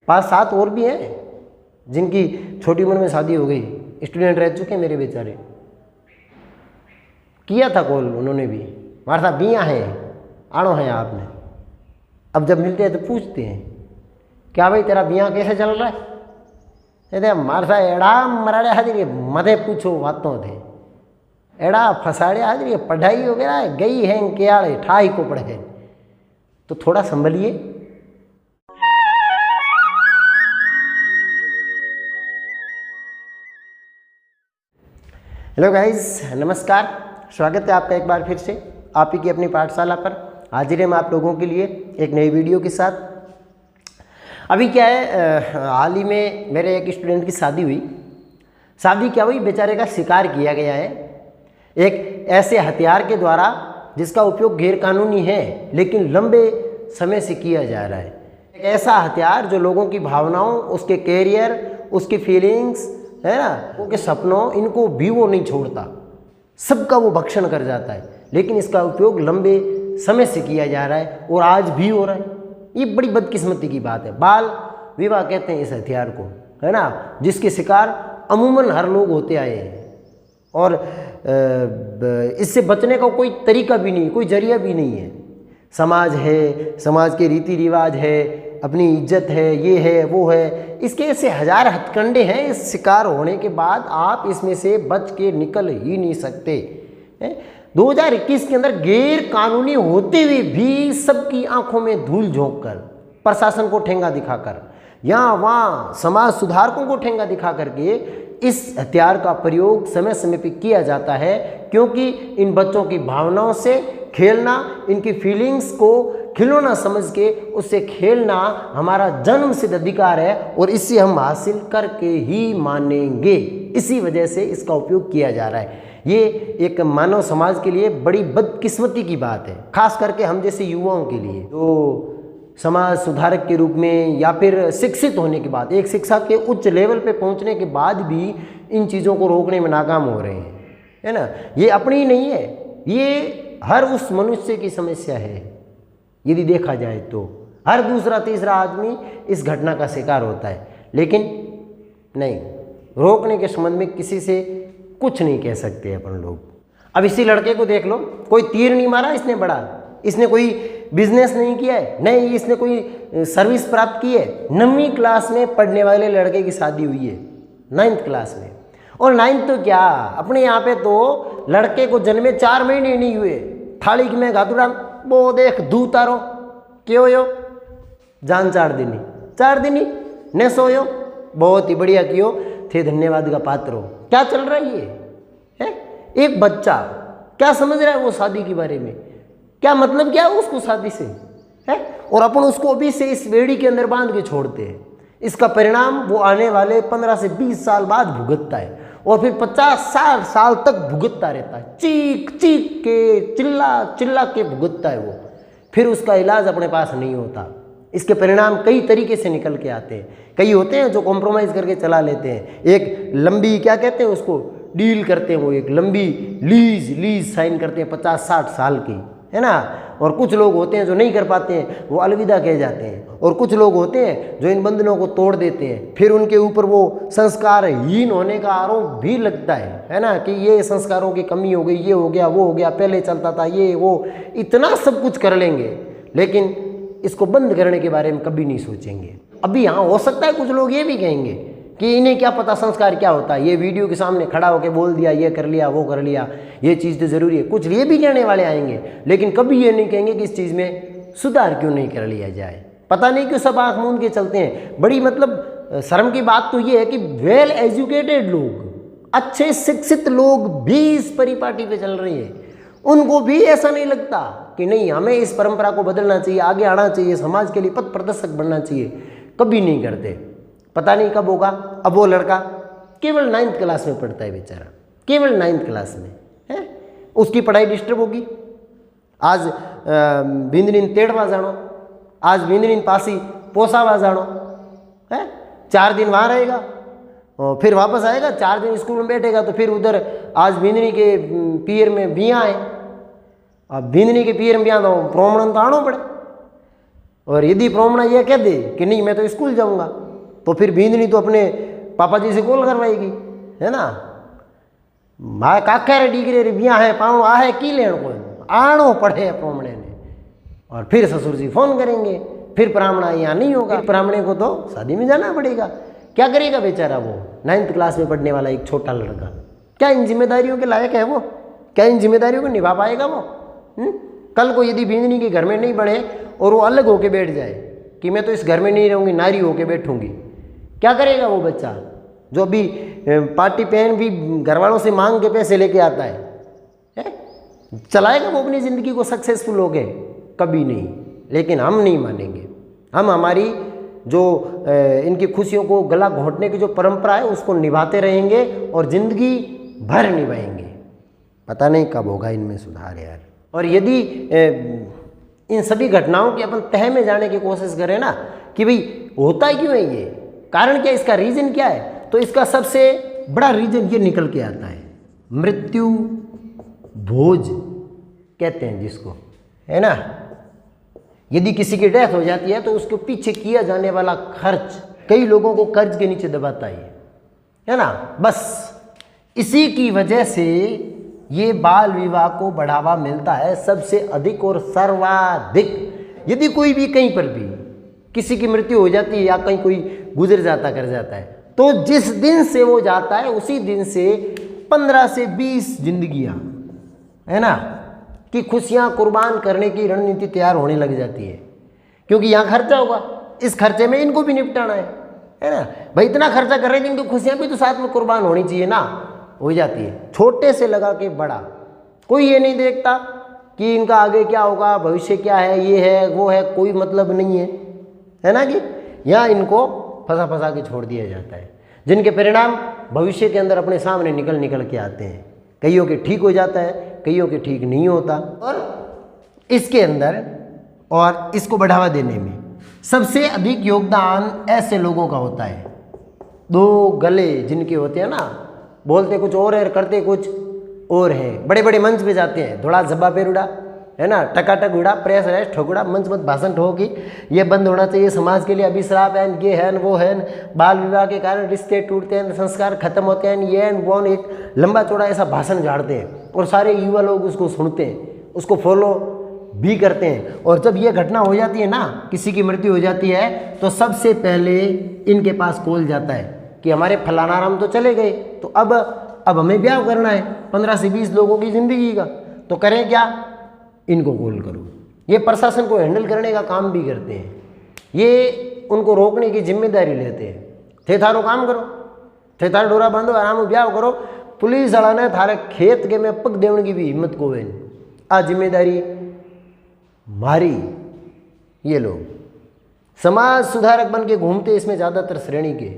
5-7 और भी हैं जिनकी छोटी उम्र में शादी हो गई, स्टूडेंट रह चुके हैं मेरे बेचारे। किया था कॉल उन्होंने भी, हमारे साथ बिया हैं, आड़ो हैं आपने। अब जब मिलते हैं तो पूछते हैं क्या भाई तेरा बिया कैसे चल रहा है? कहते हमारे साथ एड़ा मराड़े हाजिर मधे पूछो बातों थे, एड़ा फसाड़े हाजिर पढ़ाई वगैरह गई है केयाड़े ठाई को पढ़े, तो थोड़ा संभलिए। हेलो गाइस, नमस्कार, स्वागत है आपका एक बार फिर से आप ही की अपनी पाठशाला पर। हाजिर है मैं आप लोगों के लिए एक नई वीडियो के साथ। अभी क्या है, हाल ही में मेरे एक स्टूडेंट की शादी हुई। शादी क्या हुई, बेचारे का शिकार किया गया है एक ऐसे हथियार के द्वारा जिसका उपयोग गैरकानूनी है लेकिन लंबे समय से किया जा रहा है। एक ऐसा हथियार जो लोगों की भावनाओं, उसके कैरियर, उसकी फीलिंग्स है ना, उनके सपनों, इनको भी वो नहीं छोड़ता, सबका वो भक्षण कर जाता है। लेकिन इसका उपयोग लंबे समय से किया जा रहा है और आज भी हो रहा है। ये बड़ी बदकिस्मती की बात है। बाल विवाह कहते हैं इस हथियार को, है ना, जिसके शिकार अमूमन हर लोग होते आए हैं और इससे बचने का कोई तरीका भी नहीं, कोई जरिया भी नहीं है। समाज है, समाज के रीति रिवाज है, अपनी इज्जत है, ये है वो है, इसके ऐसे हजार हथकंडे हैं। इस शिकार होने के बाद आप इसमें से बच के निकल ही नहीं सकते। 2021 के अंदर गैर कानूनी होते हुए भी सबकी आंखों में धूल झोंक कर, प्रशासन को ठेंगा दिखाकर, यहाँ वहाँ समाज सुधारकों को ठेंगा दिखा करके इस हथियार का प्रयोग समय समय पर किया जाता है, क्योंकि इन बच्चों की भावनाओं से खेलना, इनकी फीलिंग्स को खिलौना समझ के उससे खेलना हमारा जन्म सिद्ध अधिकार है और इसे हम हासिल करके ही मानेंगे। इसी वजह से इसका उपयोग किया जा रहा है। ये एक मानव समाज के लिए बड़ी बदकिस्मती की बात है, खास करके हम जैसे युवाओं के लिए, जो समाज सुधारक के रूप में या फिर शिक्षित होने के बाद, एक शिक्षा के उच्च लेवल पे पहुंचने के बाद भी इन चीज़ों को रोकने में नाकाम हो रहे हैं, है ना। ये अपनी नहीं है, ये हर उस मनुष्य की समस्या है। यदि देखा जाए तो हर दूसरा तीसरा आदमी इस घटना का शिकार होता है, लेकिन नहीं, रोकने के संबंध में किसी से कुछ नहीं कह सकते अपन लोग। अब इसी लड़के को देख लो, कोई तीर नहीं मारा इसने बड़ा, इसने कोई बिजनेस नहीं किया है, नहीं इसने कोई सर्विस प्राप्त की है। 9वीं क्लास में पढ़ने वाले लड़के की शादी हुई है, 9th क्लास में। और 9th तो क्या, अपने यहाँ पे तो लड़के को जन्मे 4 महीने नहीं हुए, थाली में घातुड़ा वो देख दू तारो क्यों यो जान 4 दिन ही न सोयो, बहुत ही बढ़िया कियो थे, धन्यवाद का पात्र हो। क्या चल रहा है ये है? एक बच्चा क्या समझ रहा है वो शादी के बारे में, क्या मतलब क्या है उसको शादी से है, और अपन उसको अभी से इस बेड़ी के अंदर बांध के छोड़ते हैं। इसका परिणाम वो आने वाले 15 से 20 साल बाद भुगतता है और फिर 50-60 साल तक भुगतता रहता है, चीख चीख के, चिल्ला चिल्ला के भुगतता है वो। फिर उसका इलाज अपने पास नहीं होता। इसके परिणाम कई तरीके से निकल के आते हैं। कई होते हैं जो कॉम्प्रोमाइज़ करके चला लेते हैं, एक लंबी क्या कहते हैं उसको, डील करते हैं, वो एक लंबी लीज साइन करते हैं 50-60 साल की, है ना। और कुछ लोग होते हैं जो नहीं कर पाते हैं, वो अलविदा कह जाते हैं। और कुछ लोग होते हैं जो इन बंधनों को तोड़ देते हैं, फिर उनके ऊपर वो संस्कारहीन होने का आरोप भी लगता है ना, कि ये संस्कारों की कमी हो गई, ये हो गया, वो हो गया, पहले चलता था ये वो, इतना सब कुछ कर लेंगे लेकिन इसको बंद करने के बारे में कभी नहीं सोचेंगे। अभी हाँ, हो सकता है कुछ लोग ये भी कहेंगे कि इन्हें क्या पता संस्कार क्या होता है, ये वीडियो के सामने खड़ा होकर बोल दिया, ये कर लिया, वो कर लिया, ये चीज़ तो ज़रूरी है। कुछ ये भी कहने वाले आएंगे, लेकिन कभी ये नहीं कहेंगे कि इस चीज़ में सुधार क्यों नहीं कर लिया जाए। पता नहीं क्यों सब आँख मूंद के चलते हैं। बड़ी मतलब शर्म की बात तो ये है कि वेल एजुकेटेड लोग, अच्छे शिक्षित लोग भी इस परिपाटी पे चल रहे हैं। उनको भी ऐसा नहीं लगता कि नहीं, हमें इस परंपरा को बदलना चाहिए, आगे आना चाहिए, समाज के लिए पथ प्रदर्शक बनना चाहिए। कभी नहीं करते। पता नहीं कब होगा। अब वो लड़का केवल 9th क्लास में पढ़ता है बेचारा, केवल 9th क्लास में है, उसकी पढ़ाई डिस्टर्ब होगी। आज बिंदनीन तेड़वा जानो, आज बिंदनीन पासी पोसावा जानो है, 4 दिन वहाँ रहेगा और फिर वापस आएगा, 4 दिन स्कूल में बैठेगा, तो फिर उधर आज बिंदनी के पीर में बिया है, अब बिंदनी के पीर में बिया तो प्रोमणन तो आना पड़े। और यदि प्रोमणा यह कह दे कि नहीं मैं तो स्कूल जाऊंगा, तो फिर बींदनी तो अपने पापा जी से कॉल करवाएगी, है ना। माँ काका रे डिग्री रे बिया है पाँव आ है की लेन को आनो पढ़े प्रोमणे ने, और फिर ससुर जी फोन करेंगे, फिर ब्राह्मणा यहाँ नहीं होगा, ब्राह्मणे को तो शादी में जाना पड़ेगा। क्या करेगा बेचारा वो 9th क्लास में पढ़ने वाला एक छोटा लड़का? क्या इन जिम्मेदारियों के लायक है वो? क्या इन जिम्मेदारियों को निभा पाएगा वो? कल को यदि बींदनी के घर में नहीं बढ़े और वो अलग होके बैठ जाए कि मैं तो इस घर में नहीं रहूँगी, नारी होके बैठूंगी, क्या करेगा वो बच्चा जो अभी पार्टी पेन भी घर वालों से मांग के पैसे लेके आता है? चलाएगा वो अपनी ज़िंदगी को सक्सेसफुल हो गए? कभी नहीं। लेकिन हम नहीं मानेंगे। हम हमारी जो इनकी खुशियों को गला घोंटने की जो परंपरा है उसको निभाते रहेंगे और ज़िंदगी भर निभाएंगे। पता नहीं कब होगा इनमें सुधार यार। और यदि इन सभी घटनाओं की अपन तह में जाने की कोशिश करें ना कि भाई होता क्यों है, ये कारण क्या, इसका रीज़न क्या है, तो इसका सबसे बड़ा रीज़न ये निकल के आता है, मृत्यु भोज कहते हैं जिसको, है ना। यदि किसी की डेथ हो जाती है तो उसके पीछे किया जाने वाला खर्च कई लोगों को कर्ज के नीचे दबाता है ना। बस इसी की वजह से ये बाल विवाह को बढ़ावा मिलता है सबसे अधिक और सर्वाधिक। यदि कोई भी कहीं पर भी किसी की मृत्यु हो जाती है या कहीं कोई गुजर जाता कर जाता है, तो जिस दिन से वो जाता है उसी दिन से 15 से 20 जिंदगियां, है ना, कि खुशियां कुर्बान करने की रणनीति तैयार होने लग जाती है। क्योंकि यहाँ खर्चा होगा, इस खर्चे में इनको भी निपटाना है ना। भाई इतना खर्चा कर रहे हैं, इनकी खुशियां भी तो साथ में कुर्बान होनी चाहिए ना, हो जाती है। छोटे से लगा के बड़ा, कोई ये नहीं देखता कि इनका आगे क्या होगा, भविष्य क्या है, ये है वो है, कोई मतलब नहीं है ना। कि यहाँ इनको फंसा फंसा के छोड़ दिया जाता है, जिनके परिणाम भविष्य के अंदर अपने सामने निकल के आते हैं। कईयों के ठीक हो जाता है, कईयों के ठीक नहीं होता। और इसके अंदर और इसको बढ़ावा देने में सबसे अधिक योगदान ऐसे लोगों का होता है, दो गले जिनके होते हैं ना, बोलते कुछ और है करते कुछ और है। बड़े बड़े मंच पे जाते हैं, थोड़ा जब्बा पेरुड़ा, है ना, टकाटक उड़ा, प्रेस रेस ठोकुड़ा, मंच मत भाषण ठोकी, ये बंद होना चाहिए, समाज के लिए अभिश्राप है, ये है वो है, बाल विवाह के कारण रिश्ते टूटते हैं, संस्कार खत्म होते हैं, ये वो, एक लंबा चौड़ा ऐसा भाषण झाड़ते हैं और सारे युवा लोग उसको सुनते हैं, उसको फॉलो भी करते हैं। और जब ये घटना हो जाती है ना, किसी की मृत्यु हो जाती है, तो सबसे पहले इनके पास कॉल जाता है कि हमारे फलाना राम तो चले गए, तो अब हमें ब्याह करना है 15 से 20 लोगों की ज़िंदगी का, तो करें क्या, इनको कॉल करो। ये प्रशासन को हैंडल करने का काम भी करते हैं, ये उनको रोकने की जिम्मेदारी लेते हैं। थे थारो काम करो, थे थारो डोरा बांधो, आराम ब्याह करो, पुलिस वाला ने थारे खेत के में पग देने की भी हिम्मत को है। आ जिम्मेदारी मारी। ये लोग समाज सुधारक बन के घूमते इसमें ज़्यादातर श्रेणी के,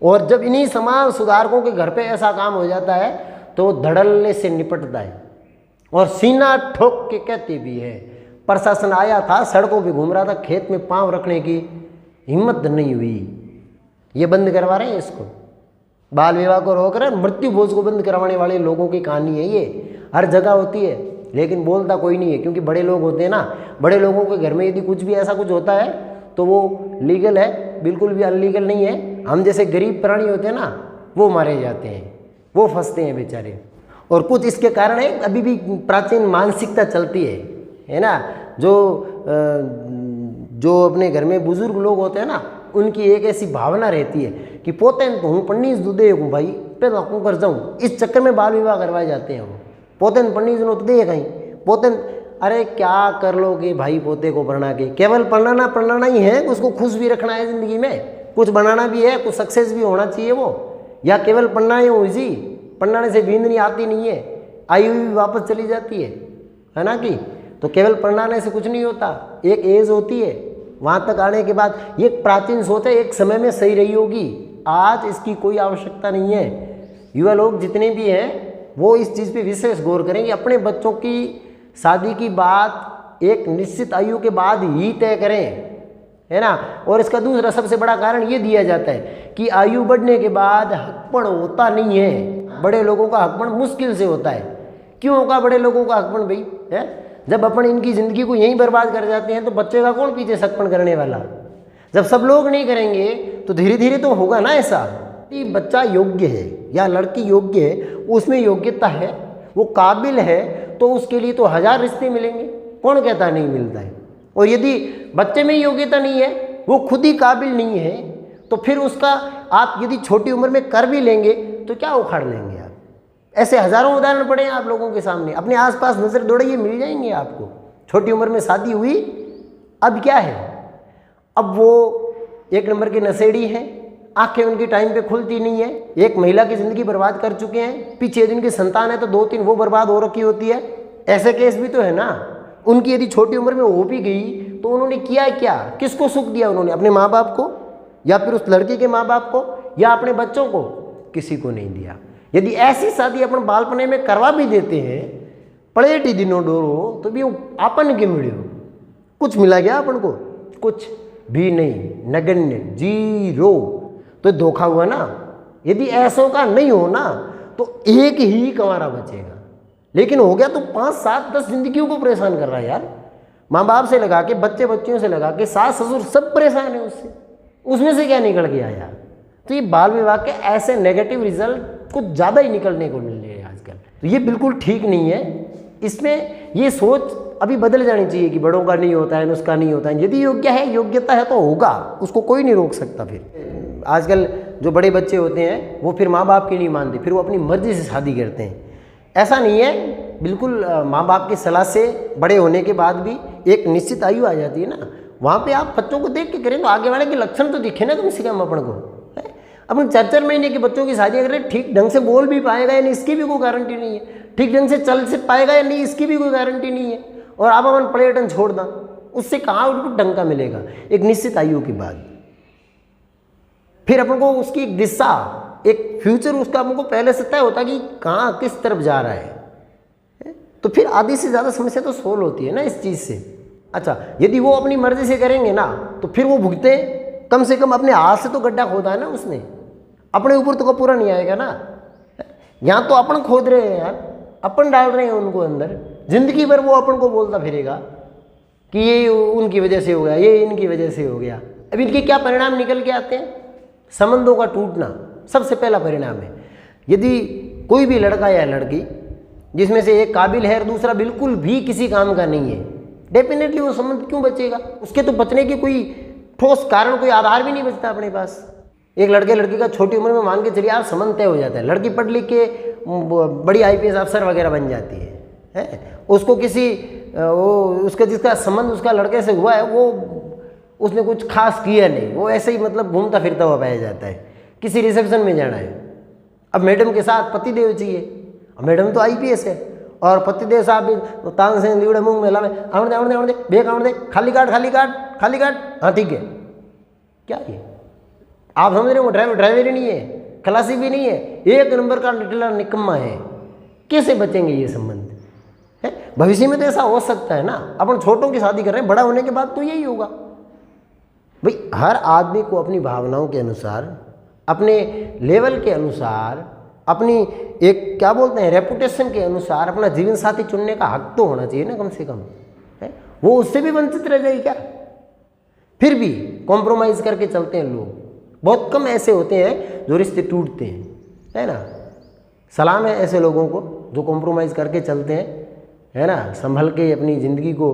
और जब इन्हीं समाज सुधारकों के घर पे ऐसा काम हो जाता है तो धड़ल्ले से निपटता है और सीना ठोक के कहते भी है। प्रशासन आया था, सड़कों पे घूम रहा था, खेत में पांव रखने की हिम्मत नहीं हुई। ये बंद करवा रहे हैं इसको, बाल विवाह को रोक रहे हैं, मृत्यु भोज को बंद करवाने वाले लोगों की कहानी है। ये हर जगह होती है, लेकिन बोलता कोई नहीं है, क्योंकि बड़े लोग होते हैं ना, बड़े लोगों के घर में यदि कुछ भी ऐसा कुछ होता है तो वो लीगल है, बिल्कुल भी अनलीगल नहीं है। हम जैसे गरीब प्राणी होते हैं ना, वो मारे जाते हैं, वो फंसते हैं बेचारे। और कुछ इसके कारण है, अभी भी प्राचीन मानसिकता चलती है ना। जो अपने घर में बुजुर्ग लोग होते हैं ना, उनकी एक ऐसी भावना रहती है कि पोते तो हूँ पन्नीस दूधे हूँ भाई, पे तो कर जाऊँ, इस चक्कर में बाल विवाह करवाए जाते हैं। वो पोते पन्नीस तो दे कहीं पोते, अरे क्या कर लोगे भाई पोते को पढ़ना के, केवल पढ़ना ही है, उसको खुश भी रखना है ज़िंदगी में, कुछ बनाना भी है, कुछ सक्सेस भी होना चाहिए वो, या केवल पढ़ना ही हो जी, पढ़ने से बींदनी आती नहीं है, आयु भी वापस चली जाती है ना। कि तो केवल पढ़ने से कुछ नहीं होता, एक एज होती है, वहाँ तक आने के बाद ये प्राचीन सोच है, एक समय में सही रही होगी, आज इसकी कोई आवश्यकता नहीं है। युवा लोग जितने भी हैं वो इस चीज़ पे विशेष गौर करें कि अपने बच्चों की शादी की बात एक निश्चित आयु के बाद ही तय करें, है ना। और इसका दूसरा सबसे बड़ा कारण ये दिया जाता है कि आयु बढ़ने के बाद हकपण होता नहीं है, बड़े लोगों का हकपण मुश्किल से होता है। क्यों होगा बड़े लोगों का हकपण भाई, है जब अपन इनकी ज़िंदगी को यहीं बर्बाद कर जाते हैं तो बच्चे का कौन पीछे सकपन करने वाला। जब सब लोग नहीं करेंगे तो धीरे धीरे तो होगा ना ऐसा कि बच्चा योग्य है या लड़की योग्य है, उसमें योग्यता है, वो काबिल है, तो उसके लिए तो 1000 रिश्ते मिलेंगे। कौन कहता नहीं मिलता है। और यदि बच्चे में योग्यता नहीं है, वो खुद ही काबिल नहीं है, तो फिर उसका आप यदि छोटी उम्र में कर भी लेंगे तो क्या उखाड़ लेंगे आप। ऐसे हज़ारों उदाहरण पड़े हैं आप लोगों के सामने, अपने आसपास नज़र दौड़ाइए, मिल जाएंगे आपको। छोटी उम्र में शादी हुई, अब क्या है, अब वो एक नंबर के नशेड़ी हैं, आंखें उनकी टाइम पे खुलती नहीं है, एक महिला की ज़िंदगी बर्बाद कर चुके हैं, पीछे जिनकी संतान है तो 2-3 वो बर्बाद हो रखी होती है। ऐसे केस भी तो है ना। उनकी यदि छोटी उम्र में हो भी गई तो उन्होंने किया क्या, किसको सुख दिया उन्होंने, अपने माँ बाप को या फिर उस लड़की के माँ बाप को या अपने बच्चों को, किसी को नहीं दिया। यदि ऐसी शादी अपन बालपने में करवा भी देते हैं, पड़ेटी दिनों डोरो, तो भी आपन के मिलो कुछ मिला गया अपन को, कुछ भी नहीं, नगण्य, जीरो। तो धोखा हुआ ना। यदि ऐसों का नहीं हो ना तो एक ही कंवारा बचेगा, लेकिन हो गया तो 5, 7, 10 जिंदगियों को परेशान कर रहा है यार। माँ बाप से लगा के, बच्चे बच्चियों से लगा के, सास ससुर सब परेशान है उससे, उसमें से क्या निकल गया यार। तो ये बाल विवाह के ऐसे नेगेटिव रिजल्ट कुछ ज़्यादा ही निकलने को मिल रहे हैं आजकल। तो ये बिल्कुल ठीक नहीं है। इसमें ये सोच अभी बदल जानी चाहिए कि बड़ों का नहीं होता है, नुस्खा नहीं होता है। यदि योग्य है, योग्यता है तो होगा, उसको कोई नहीं रोक सकता। फिर आजकल जो बड़े बच्चे होते हैं वो फिर माँ बाप की नहीं मानते, फिर वो अपनी मर्जी से शादी करते हैं। ऐसा नहीं है, बिल्कुल माँ बाप की सलाह से बड़े होने के बाद भी एक निश्चित आयु आ जाती है ना, वहाँ पे आप बच्चों को देख के करें तो आगे वाले के लक्षण तो दिखे ना कम से कम अपन को। अपन 4-4 महीने के बच्चों की शादी करें, ठीक ढंग से बोल भी पाएगा या नहीं इसकी भी कोई गारंटी नहीं है, ठीक ढंग से चल से पाएगा या नहीं इसकी भी कोई गारंटी नहीं है। और आप अपन पर्यटन छोड़ दें, उससे कहाँ उनको ढंग का मिलेगा एक निश्चित आयु के बाद। फिर अपन को उसकी एक दिशा, एक फ्यूचर उसका अपन को पहले से तय होता कि कहाँ किस तरफ जा रहा है। तो फिर आधी से ज़्यादा समस्या तो सोल्व होती है ना इस चीज़ से। अच्छा, यदि वो अपनी मर्जी से करेंगे ना तो फिर वो भुगते, कम से कम अपने हाथ से तो गड्ढा खोदा है ना उसने, अपने ऊपर तो पूरा नहीं आएगा ना। यहाँ तो अपन खोद रहे हैं यार, अपन डाल रहे हैं उनको अंदर, जिंदगी भर वो अपन को बोलता फिरेगा कि ये उनकी वजह से हो गया, ये इनकी वजह से हो गया। अब इनके क्या परिणाम निकल के आते हैं, संबंधों का टूटना सबसे पहला परिणाम है। यदि कोई भी लड़का या लड़की जिसमें से एक काबिल है और दूसरा बिल्कुल भी किसी काम का नहीं है, डेफिनेटली वो संबंध क्यों बचेगा, उसके तो बचने की कोई ठोस कारण, कोई आधार भी नहीं बचता अपने पास। एक लड़के लड़की का छोटी उम्र में मान के चलिए आप संबंध तय हो जाता है, लड़की पढ़ लिख के बड़ी IPS अफसर वगैरह बन जाती है, उसको किसी उसका जिसका संबंध उसका लड़के से हुआ है वो उसने कुछ खास किया नहीं, वो ऐसे ही मतलब घूमता फिरता हुआ पाया जाता है। किसी रिसेप्शन में जाना है, अब मैडम के साथ पतिदेव चाहिए, अब मैडम तो IPS है और पतिदेव साहब भी तांग से लीड़े मुंह में लावे, आवड़ दे बेक आवड़ दे, खाली काट, हाँ ठीक है। क्या ये आप समझ रहे हो, ड्राइवर ही नहीं है, खलासी भी नहीं है, एक नंबर का लिटलर निकम्मा है। कैसे बचेंगे ये संबंध है? भविष्य में तो ऐसा हो सकता है ना, अपन छोटों की शादी कर रहे हैं, बड़ा होने के बाद तो यही होगा भाई। हर आदमी को अपनी भावनाओं के अनुसार, अपने लेवल के अनुसार, अपनी एक क्या बोलते हैं रेपुटेशन के अनुसार अपना जीवन साथी चुनने का हक तो होना चाहिए ना कम से कम, है? वो उससे भी वंचित रह जाए क्या? फिर भी कॉम्प्रोमाइज़ करके चलते हैं लोग, बहुत कम ऐसे होते हैं जो रिश्ते टूटते हैं, है ना। सलाम है ऐसे लोगों को जो कॉम्प्रोमाइज़ करके चलते हैं, है ना, संभल के अपनी ज़िंदगी को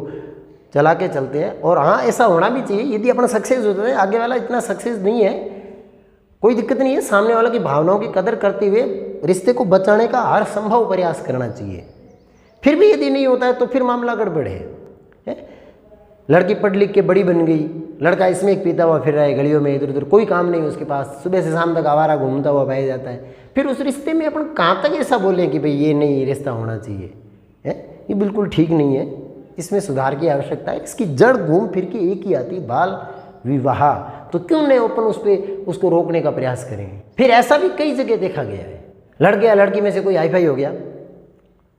चला के चलते हैं। और हाँ, ऐसा होना भी चाहिए। यदि अपना सक्सेस होता है, आगे वाला इतना सक्सेस नहीं है, कोई दिक्कत नहीं है, सामने वाला की भावनाओं की कदर करते हुए रिश्ते को बचाने का हर संभव प्रयास करना चाहिए। फिर भी यदि नहीं होता है तो फिर मामला गड़बड़ है। लड़की पढ़ लिख के बड़ी बन गई, लड़का इसमें एक पीता हुआ फिर रहा है गलियों में, इधर उधर कोई काम नहीं उसके पास, सुबह से शाम तक आवारा घूमता हुआ पाया जाता है। फिर उस रिश्ते में अपन कहाँ तक ऐसा बोलें कि भाई ये नहीं, रिश्ता होना चाहिए, है? ये बिल्कुल ठीक नहीं है, इसमें सुधार की आवश्यकता है। इसकी जड़ घूम फिर के एक ही आती, बाल विवाह। तो क्यों नहीं अपन उस पर उसको रोकने का प्रयास करें? फिर ऐसा भी कई जगह देखा गया है, लड़के या लड़की में से कोई हाईफाई हो गया,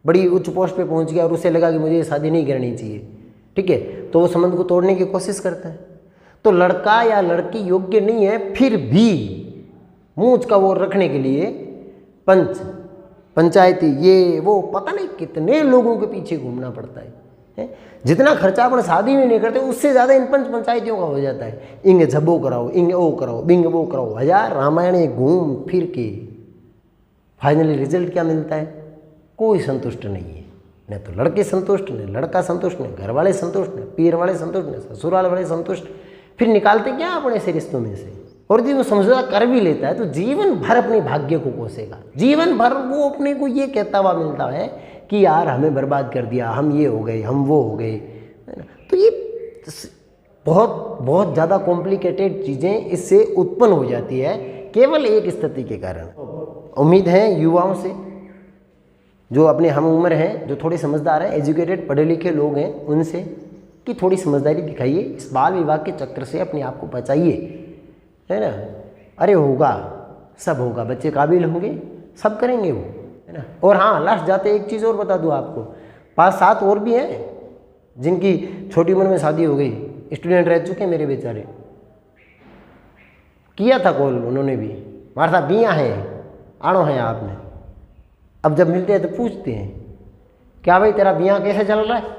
बड़ी उच्च पोस्ट पे पहुंच गया और उसे लगा कि मुझे ये शादी नहीं करनी चाहिए, ठीक है, तो वो संबंध को तोड़ने की कोशिश करता है। तो लड़का या लड़की योग्य नहीं है, फिर भी मूंछ का वो रखने के लिए पंचायती ये वो पता नहीं कितने लोगों के पीछे घूमना पड़ता है। है। जितना खर्चा अपन शादी में नहीं करते उससे ज़्यादा इन पंचायतियों का हो जाता है। इंगे झब्बो कराओ, इंगे ओ कराओ, बिंग वो कराओ, हजार रामायण घूम फिर के फाइनली रिजल्ट क्या मिलता है? कोई संतुष्ट नहीं है। न तो लड़के संतुष्ट, न लड़का संतुष्ट, न घर वाले संतुष्ट, न पीर वाले संतुष्ट, न ससुराल वाले संतुष्ट। फिर निकालते क्या अपने से रिश्तों में से? और यदि वो समझौता कर भी लेता है तो जीवन भर अपने भाग्य को कोसेगा। जीवन भर वो अपने को ये कहता हुआ मिलता है कि यार हमें बर्बाद कर दिया, हम ये हो गए, हम वो हो गए, है ना। तो ये बहुत बहुत ज़्यादा कॉम्प्लिकेटेड चीज़ें इससे उत्पन्न हो जाती है केवल एक स्थिति के कारण। उम्मीद है युवाओं से, जो अपने हम उम्र हैं, जो थोड़े समझदार हैं, एजुकेटेड पढ़े लिखे लोग हैं, उनसे कि थोड़ी समझदारी दिखाइए, इस बाल विवाह के चक्कर से अपने आप को बचाइए, है ना। अरे होगा, सब होगा, बच्चे काबिल होंगे, सब करेंगे वो, है ना। और हाँ, लास्ट जाते एक चीज़ और बता दूँ आपको, 5-7 और भी हैं जिनकी छोटी उम्र में शादी हो गई, स्टूडेंट रह चुके मेरे बेचारे। किया था कॉल उन्होंने भी, हमारे साथ बिया है, आड़ो है आपने। अब जब मिलते हैं तो पूछते हैं, क्या भाई तेरा बिया कैसे चल रहा है?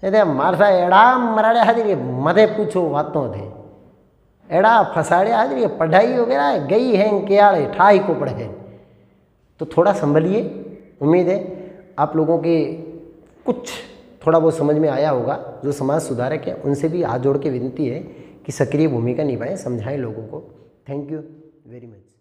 कहते हमारे साथ एड़ा मराड़े हाजिर मधे पूछो बातों थे, एड़ा फसाड़े हाजिर पढ़ाई वगैरह गई है केयाड़े ठाई को पढ़े। तो थोड़ा संभलिए। उम्मीद है आप लोगों के कुछ थोड़ा बहुत समझ में आया होगा। जो समाज सुधारक हैं उनसे भी हाथ जोड़ के विनती है कि सक्रिय भूमिका निभाएं, समझाएं लोगों को। Thank you very much.